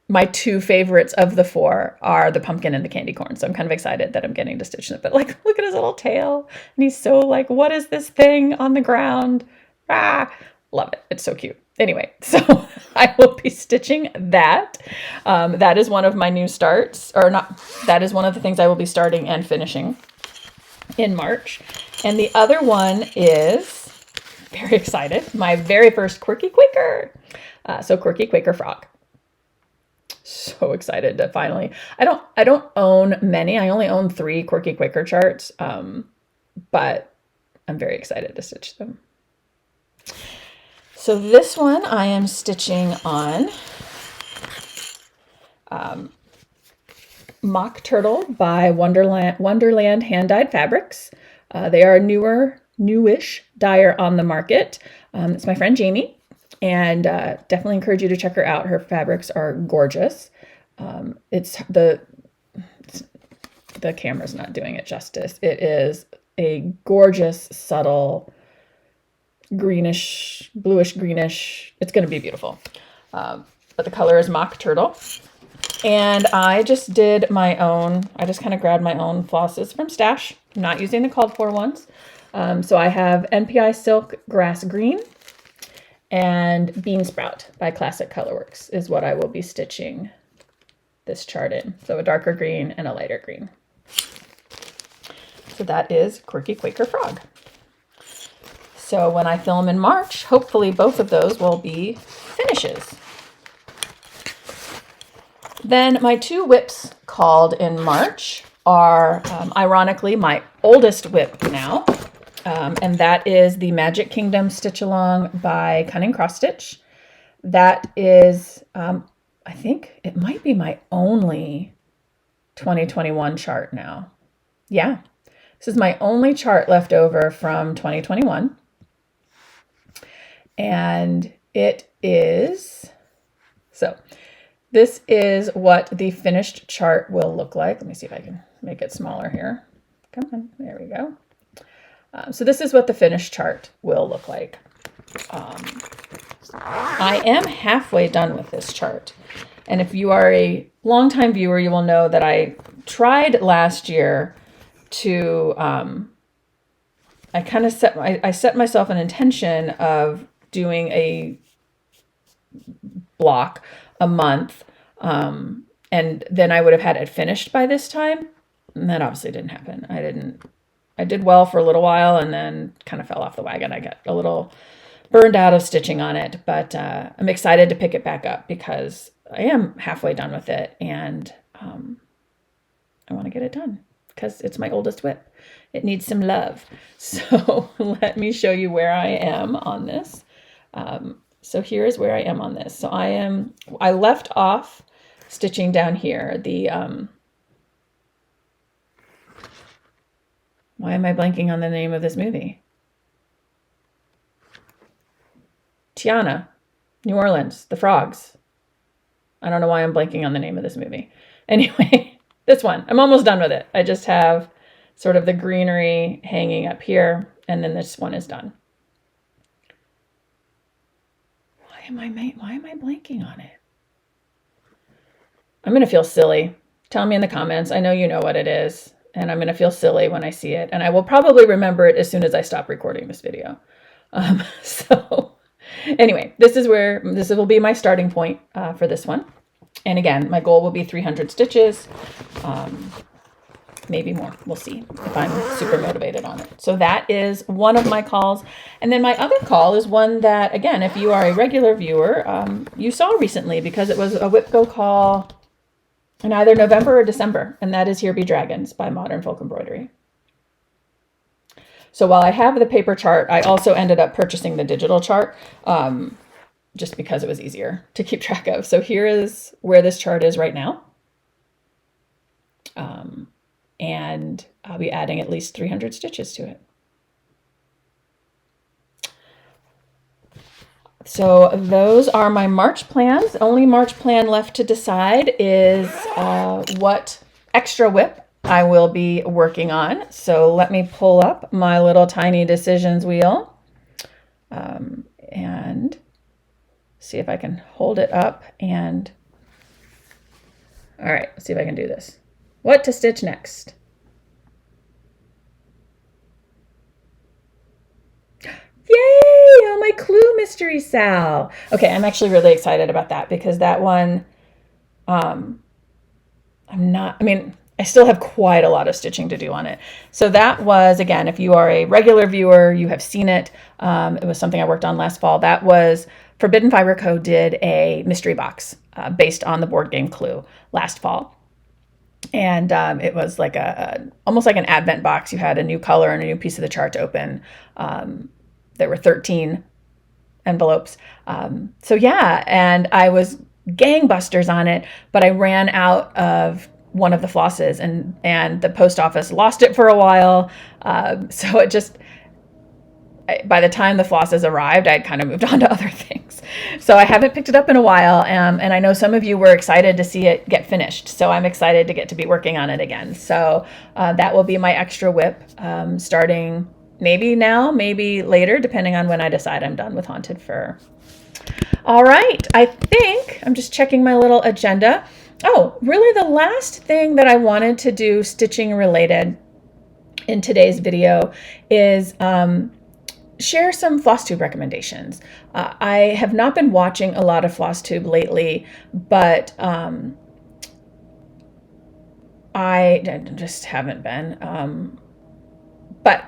Speaker 1: my 2 favorites of the 4 are the pumpkin and the candy corn. So I'm kind of excited that I'm getting to stitch them. But like, look at his little tail. And he's so like, what is this thing on the ground? Love it. It's so cute. Anyway, so I will be stitching that. That is one of my new starts, or not. That is one of the things I will be starting and finishing in March. And the other one is, very excited, my very first Quirky Quaker. So Quirky Quaker Frog. So excited to finally, I don't own many. I only own 3 Quirky Quaker charts, but I'm very excited to stitch them. So this one I am stitching on Mock Turtle by Wonderland Hand-Dyed Fabrics. They are newish dyer on the market. It's my friend Jamie. And definitely encourage you to check her out. Her fabrics are gorgeous. It's the camera's not doing it justice. It is a gorgeous, subtle, greenish, bluish greenish. It's going to be beautiful. But the color is Mock Turtle. And I just did my own. I just kind of grabbed my own flosses from Stash. I'm not using the called for ones. So I have NPI Silk Grass Green. And Bean Sprout by Classic Colorworks is what I will be stitching this chart in. So a darker green and a lighter green. So that is Quirky Quaker Frog. So when I film in March, hopefully both of those will be finishes. Then my 2 whips called in March are, ironically, my oldest whip now. And that is the Magic Kingdom Stitch Along by Cunning Cross Stitch. That is, I think it might be my only 2021 chart now. Yeah, this is my only chart left over from 2021. And it is, so this is what the finished chart will look like. Let me see if I can make it smaller here. Come on, there we go. So this is what the finished chart will look like. I am halfway done with this chart. And if you are a longtime viewer, you will know that I tried last year to, I set myself an intention of doing a block a month. And then I would have had it finished by this time. And that obviously didn't happen. I did well for a little while and then kind of fell off the wagon. I got a little burned out of stitching on it, but I'm excited to pick it back up because I am halfway done with it, and I want to get it done because it's my oldest whip. It needs some love. So let me show you where I am on this. So here's where I am on this. So I left off stitching down here. Why am I blanking on the name of this movie? Tiana, New Orleans, the frogs. I don't know why I'm blanking on the name of this movie. Anyway, this one, I'm almost done with it. I just have sort of the greenery hanging up here, and then this one is done. Why am I blanking on it? I'm going to feel silly. Tell me in the comments. I know you know what it is, and I'm going to feel silly when I see it, and I will probably remember it as soon as I stop recording this video. So anyway, this will be my starting point for this one. And again, my goal will be 300 stitches, maybe more. We'll see if I'm super motivated on it. So that is one of my calls. And then my other call is one that, again, if you are a regular viewer, you saw recently because it was a Whip Go call in either November or December. And that is Here Be Dragons by Modern Folk Embroidery. So while I have the paper chart, I also ended up purchasing the digital chart just because it was easier to keep track of. So here is where this chart is right now. And I'll be adding at least 300 stitches to it. So those are my March plans. The only March plan left to decide is what extra whip I will be working on. So let me pull up my little tiny decisions wheel and see if I can hold it up. And all right, let's see if I can do this. What to stitch next? Yay! Oh, my clue mystery Sal. Okay, I'm actually really excited about that because that one, I still have quite a lot of stitching to do on it. So that was, again, if you are a regular viewer, you have seen it. It was something I worked on last fall. That was Forbidden Fiber Co. did a mystery box based on the board game Clue last fall. And it was like almost like an advent box. You had a new color and a new piece of the chart to open. There were 13 envelopes. So yeah, and I was gangbusters on it, but I ran out of one of the flosses and the post office lost it for a while. So it just, by the time the flosses arrived, I'd kind of moved on to other things. So I haven't picked it up in a while. And I know some of you were excited to see it get finished. So I'm excited to get to be working on it again. So that will be my extra whip starting maybe now, maybe later, depending on when I decide I'm done with Haunted Fur. All right. I think I'm just checking my little agenda. Oh, really the last thing that I wanted to do stitching related in today's video is share some Flosstube recommendations. I have not been watching a lot of Flosstube lately, but I just haven't been. But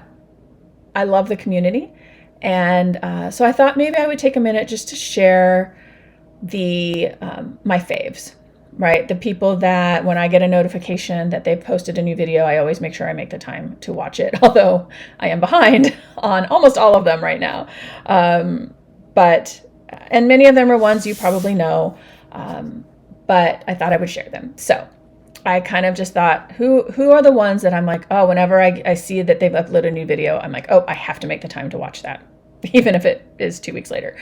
Speaker 1: I love the community. And so I thought maybe I would take a minute just to share my faves. Right? The people that when I get a notification that they've posted a new video, I always make sure I make the time to watch it, although I am behind on almost all of them right now. And many of them are ones you probably know, but I thought I would share them. So I kind of just thought, who are the ones that I'm like, oh, whenever I see that they've uploaded a new video, I'm like, oh, I have to make the time to watch that, even if it is 2 weeks later.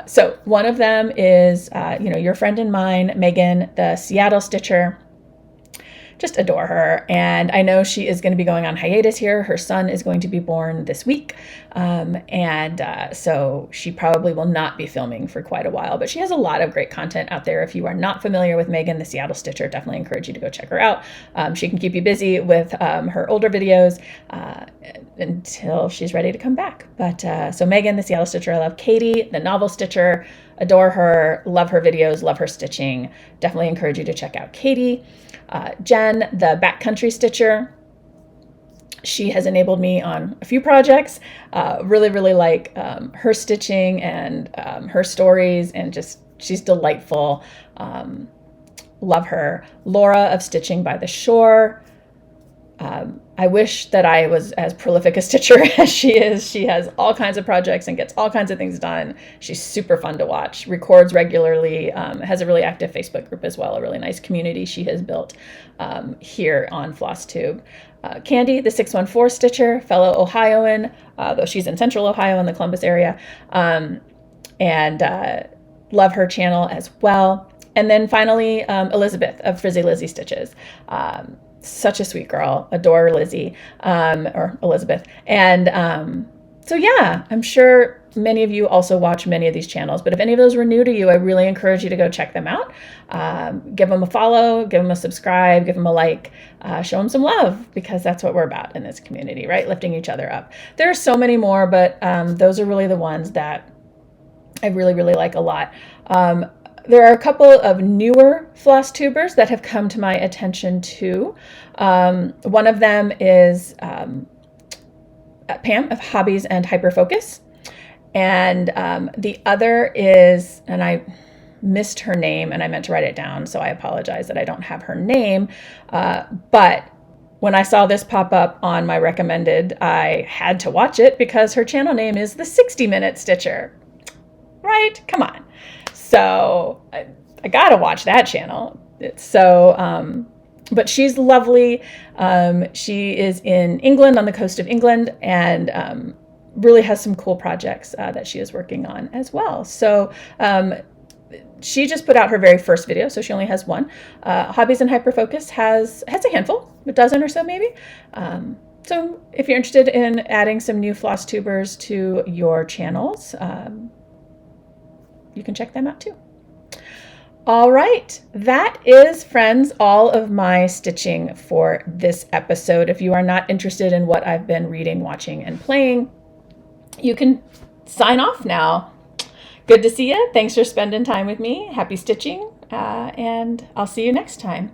Speaker 1: So one of them is, your friend and mine, Megan, the Seattle Stitcher. Just adore her. And I know she is going to be going on hiatus here. Her son is going to be born this week. So she probably will not be filming for quite a while, but she has a lot of great content out there. If you are not familiar with Megan, the Seattle Stitcher, definitely encourage you to go check her out. She can keep you busy with her older videos until she's ready to come back. But so Megan, the Seattle Stitcher, I love. Katie, the novel Stitcher, adore her, love her videos, love her stitching. Definitely encourage you to check out Katie. Jen, the Backcountry Stitcher. She has enabled me on a few projects. Really, really like her stitching and her stories, and just she's delightful. Love her. Laura of Stitching by the Shore. I wish that I was as prolific a stitcher as she is. She has all kinds of projects and gets all kinds of things done. She's super fun to watch, records regularly, has a really active Facebook group as well, a really nice community she has built here on Flosstube. Candy, the 614 Stitcher, fellow Ohioan, though she's in central Ohio in the Columbus area, and love her channel as well. And then finally, Elizabeth of Frizzy Lizzie Stitches. Such a sweet girl, adore Lizzie, or Elizabeth. And so yeah, I'm sure many of you also watch many of these channels, but if any of those were new to you, I really encourage you to go check them out. Give them a follow, give them a subscribe, give them a like, show them some love, because that's what we're about in this community, right? Lifting each other up. There are so many more, but those are really the ones that I really, really like a lot. There are a couple of newer Flosstubers that have come to my attention too. One of them is Pam of Hobbies and Hyperfocus. And the other is, and I missed her name and I meant to write it down, so I apologize that I don't have her name. But when I saw this pop up on my recommended, I had to watch it because her channel name is the 60-Minute Stitcher. Right? Come on. So I gotta watch that channel. But she's lovely. She is in England, on the coast of England, and really has some cool projects that she is working on as well. So she just put out her very first video, so she only has one. Hobbies and Hyperfocus has a handful, a dozen or so maybe. So if you're interested in adding some new Flosstubers to your channels, you can check them out too. All right, that is, friends, all of my stitching for this episode. If you are not interested in what I've been reading, watching, and playing, you can sign off now. Good to see you. Thanks for spending time with me. Happy stitching, and I'll see you next time.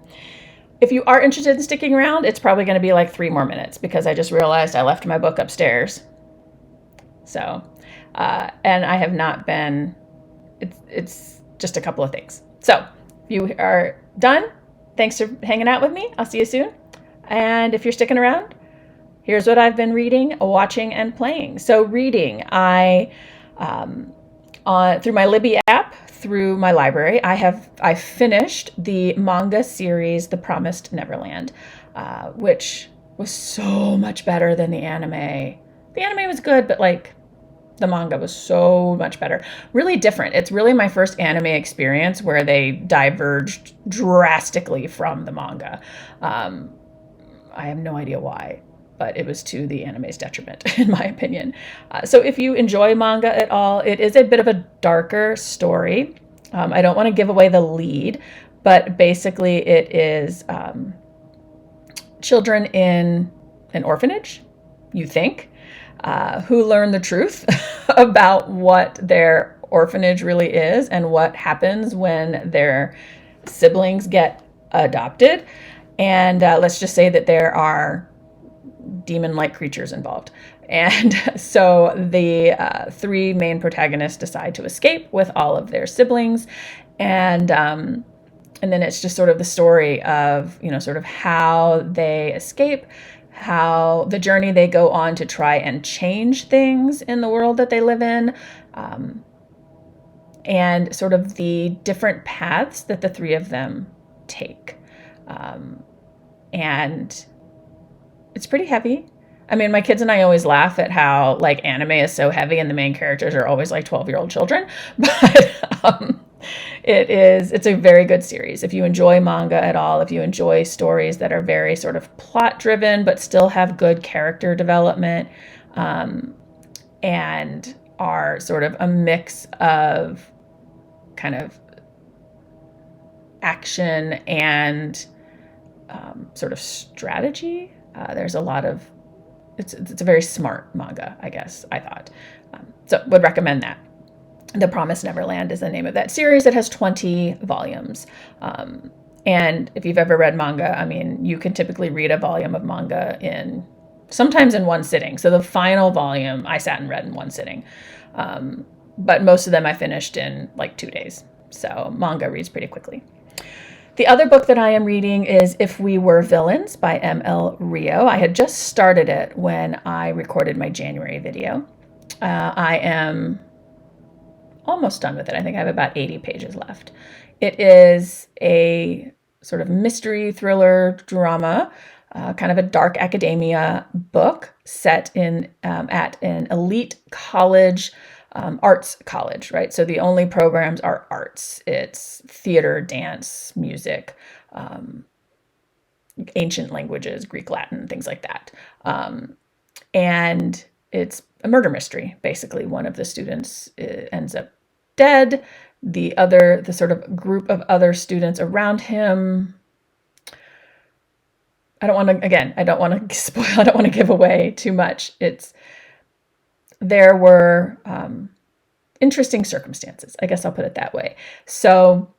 Speaker 1: If you are interested in sticking around, it's probably going to be like 3 more minutes because I just realized I left my book upstairs. So, and I have not been... It's just a couple of things. So if you are done, thanks for hanging out with me. I'll see you soon. And if you're sticking around, here's what I've been reading, watching, and playing. So reading, I through my Libby app, through my library, I finished the manga series, The Promised Neverland, which was so much better than the anime. The anime was good, but like, the manga was so much better. Really different. It's really my first anime experience where they diverged drastically from the manga. I have no idea why, but it was to the anime's detriment, in my opinion. So if you enjoy manga at all, it is a bit of a darker story. I don't want to give away the lead, but basically it is children in an orphanage, you think, who learn the truth about what their orphanage really is and what happens when their siblings get adopted. And let's just say that there are demon-like creatures involved. And so the 3 main protagonists decide to escape with all of their siblings. And then it's just sort of the story of, sort of how they escape, how the journey they go on to try and change things in the world that they live in, and sort of the different paths that the 3 of them take. And it's pretty heavy. I mean, my kids and I always laugh at how like anime is so heavy and the main characters are always like 12-year-old children, but it's a very good series. If you enjoy manga at all, if you enjoy stories that are very sort of plot driven, but still have good character development, and are sort of a mix of kind of action and sort of strategy. There's a lot of, it's a very smart manga, I guess, I thought. So would recommend that. The Promised Neverland is the name of that series. It has 20 volumes. And if you've ever read manga, I mean, you can typically read a volume of manga sometimes in one sitting. So the final volume I sat and read in one sitting. But most of them I finished in like 2 days. So manga reads pretty quickly. The other book that I am reading is If We Were Villains by M.L. Rio. I had just started it when I recorded my January video. I am almost done with it. I think I have about 80 pages left. It is a sort of mystery thriller drama, kind of a dark academia book set in at an elite college, arts college, right? So the only programs are arts. It's theater, dance, music, ancient languages, Greek, Latin, things like that. And it's a murder mystery. Basically, one of the students ends up dead. The sort of group of other students around him, I don't want to spoil, I don't want to give away too much. There were interesting circumstances, I guess I'll put it that way. So,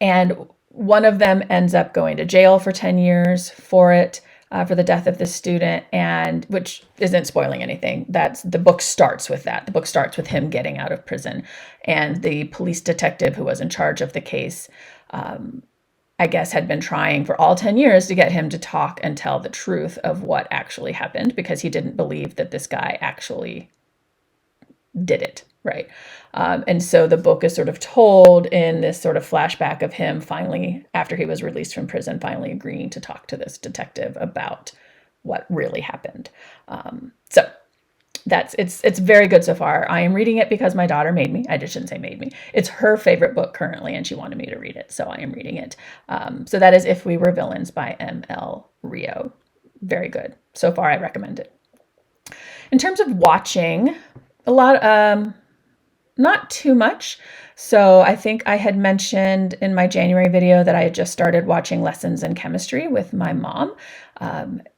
Speaker 1: and one of them ends up going to jail for 10 years for it, for the death of the student, and which isn't spoiling anything. The book starts with that. The book starts with him getting out of prison, and the police detective who was in charge of the case, I guess, had been trying for all 10 years to get him to talk and tell the truth of what actually happened, because he didn't believe that this guy actually did it, right? And so the book is sort of told in this sort of flashback of him finally, after he was released from prison, finally agreeing to talk to this detective about what really happened. So it's very good so far. I am reading it because my daughter made me. I just shouldn't say made me. It's her favorite book currently, and she wanted me to read it, so I am reading it. So that is If We Were Villains by M.L. Rio. Very good. So far, I recommend it. In terms of watching, a lot, not too much. So I think I had mentioned in my January video that I had just started watching Lessons in Chemistry with my mom,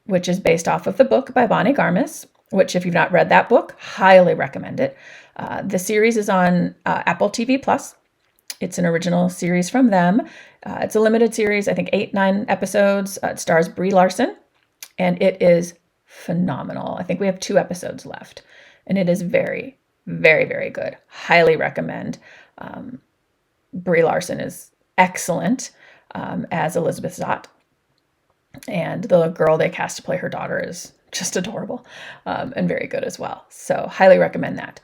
Speaker 1: which is based off of the book by Bonnie Garmis, which, if you've not read that book, highly recommend it. The series is on Apple TV Plus. It's an original series from them. It's a limited series, I think 8-9 episodes. It stars Brie Larson, and it is phenomenal. I think we have 2 episodes left, and it is very, very, very good. Highly recommend. Brie Larson is excellent as Elizabeth Zott, and the girl they cast to play her daughter is just adorable and very good as well. So highly recommend that.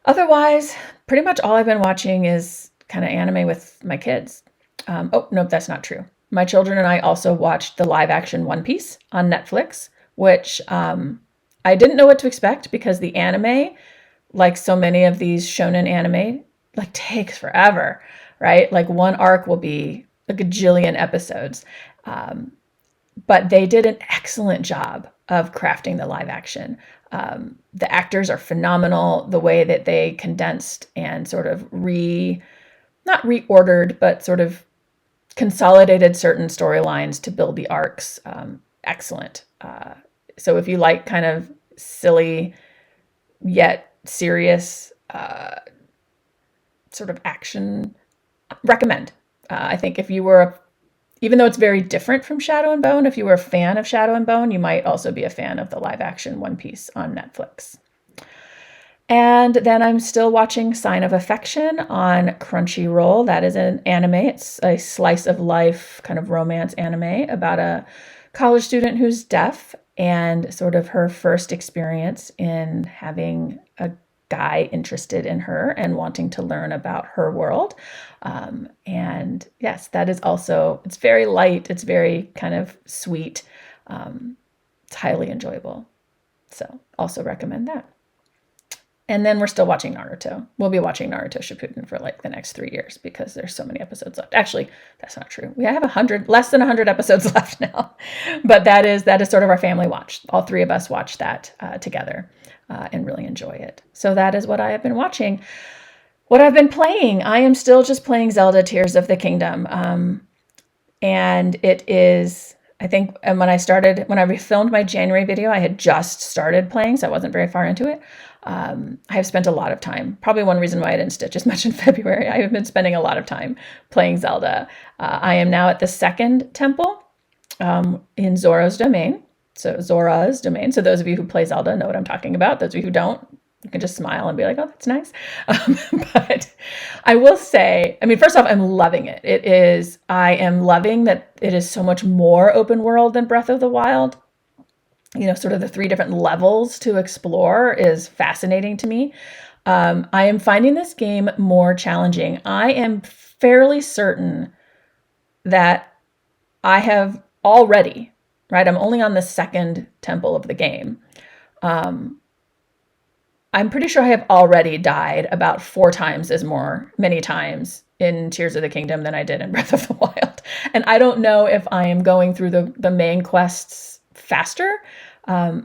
Speaker 1: Otherwise, pretty much all I've been watching is kind of anime with my kids. Oh, nope, that's not true. My children and I also watched the live action One Piece on Netflix, which I didn't know what to expect, because the anime, like so many of these shonen anime, like takes forever, right? Like one arc will be a gajillion episodes. But they did an excellent job of crafting the live action. The actors are phenomenal. The way that they condensed and sort of not reordered, but sort of consolidated certain storylines to build the arcs. Excellent. So if you like kind of silly yet serious sort of action, recommend. I think if you were even though it's very different from Shadow and Bone, if you were a fan of Shadow and Bone, you might also be a fan of the live action One Piece on Netflix. And then I'm still watching Sign of Affection on Crunchyroll. That is an anime. It's a slice of life kind of romance anime about a college student who's deaf, and sort of her first experience in having a guy interested in her and wanting to learn about her world. And yes, that is also, it's very light. It's very kind of sweet. It's highly enjoyable. So also recommend that. And then we're still watching Naruto. We'll be watching Naruto Shippuden for like the next 3 years, because there's so many episodes left. Actually, that's not true. We have less than 100 episodes left now. But that is sort of our family watch. All 3 of us watch that together and really enjoy it. So that is what I have been watching. What I've been playing, I am still just playing Zelda Tears of the Kingdom. And it is, I think, when I filmed my January video, I had just started playing, so I wasn't very far into it. I have spent a lot of time. Probably one reason why I didn't stitch as much in February. I have been spending a lot of time playing Zelda. I am now at the 2nd temple in Zora's Domain. So Zora's Domain. So those of you who play Zelda know what I'm talking about. Those of you who don't, You can just smile and be like, oh, that's nice. But I will say, I mean, first off, I'm loving it. I am loving that it is so much more open world than Breath of the Wild. Sort of the 3 different levels to explore is fascinating to me. I am finding this game more challenging. I am fairly certain that I have already, right? I'm only on the 2nd temple of the game. I'm pretty sure I have already died about 4 times many times in Tears of the Kingdom than I did in Breath of the Wild. And I don't know if I am going through the main quests faster.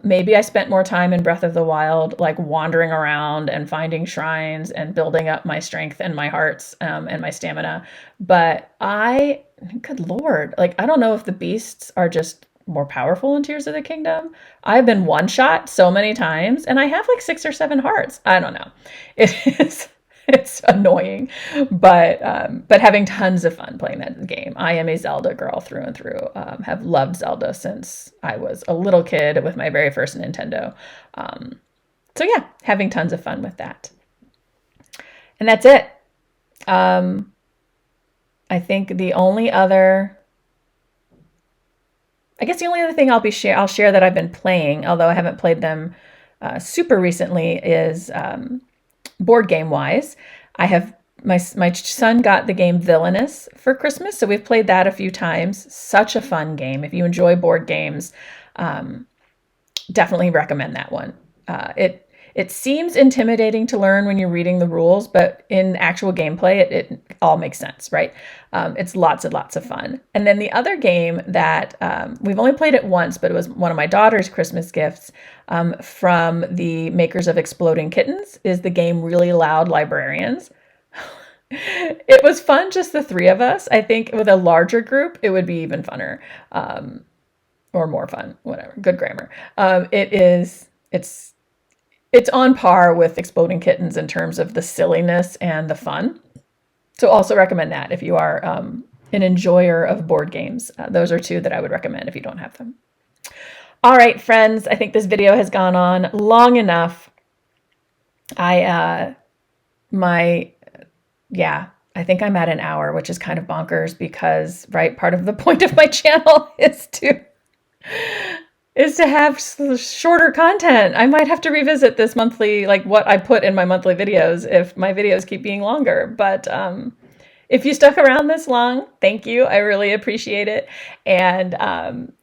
Speaker 1: Maybe I spent more time in Breath of the Wild, like wandering around and finding shrines and building up my strength and my hearts and my stamina. But good Lord, like, I don't know if the beasts are just more powerful in Tears of the Kingdom. I've been one-shot so many times and I have like 6 or 7 hearts. I don't know. It's annoying, but having tons of fun playing that game. I am a Zelda girl through and through. Have loved Zelda since I was a little kid with my very first Nintendo. So yeah, having tons of fun with that. And that's it. I think the only other thing I'll share that I've been playing, although I haven't played them super recently, is board game wise. I have my son got the game Villainous for Christmas, so we've played that a few times. Such a fun game. If you enjoy board games, definitely recommend that one. It seems intimidating to learn when you're reading the rules, but in actual gameplay, it all makes sense, right? It's lots and lots of fun. And then the other game that we've only played it once, but it was one of my daughter's Christmas gifts from the makers of Exploding Kittens, is the game Really Loud Librarians. It was fun, just the 3 of us. I think with a larger group, it would be even funner, or more fun, whatever. Good grammar. It's on par with Exploding Kittens in terms of the silliness and the fun. So also recommend that if you are an enjoyer of board games. Those are 2 that I would recommend if you don't have them. All right, friends, I think this video has gone on long enough. I think I'm at an hour, which is kind of bonkers because, right, part of the point of my channel is to have shorter content. I might have to revisit this monthly, like what I put in my monthly videos if my videos keep being longer. But if you stuck around this long, thank you. I really appreciate it. And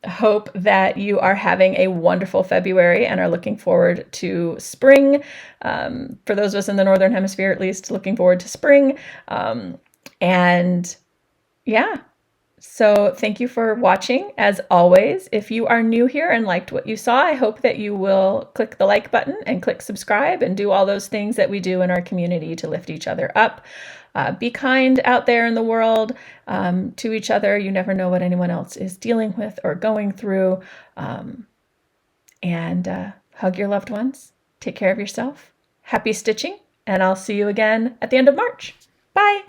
Speaker 1: hope that you are having a wonderful February and are looking forward to spring. For those of us in the Northern Hemisphere, at least, looking forward to spring. And yeah. So thank you for watching. As always, if you are new here and liked what you saw, I hope that you will click the like button and click subscribe and do all those things that we do in our community to lift each other up. Be kind out there in the world to each other. You never know what anyone else is dealing with or going through. And hug your loved ones. Take care of yourself. Happy stitching. And I'll see you again at the end of March. Bye.